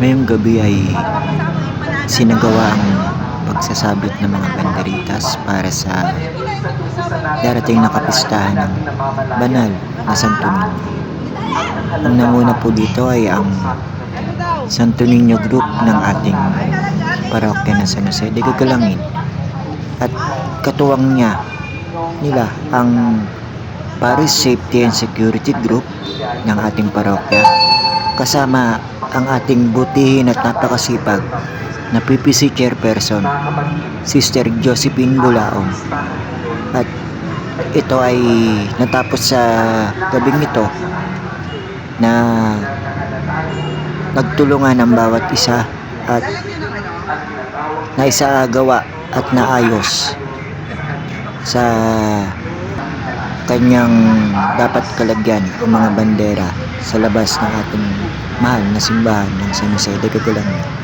Ngayong gabi ay sinagawa ang pagsasabit ng mga banderitas para sa darating na kapistahan ng banal na Santo Niño. Ang nanguna po dito ay ang Santo Niño Group ng ating parokya ng San Jose de Gagalangin at katuwang nila ang Parish Safety and Security Group ng ating parokya, kasama ang ating butihin at napakasipag na PPC Chairperson, Sister Josephine Bulaong. At ito ay natapos sa gabing ito na nagtulungan ang bawat isa at naisagawa at naayos sa kanyang dapat kalagyan ang mga bandera sa labas ng ating mahal na simbahan ng San Jose de Gagalangin.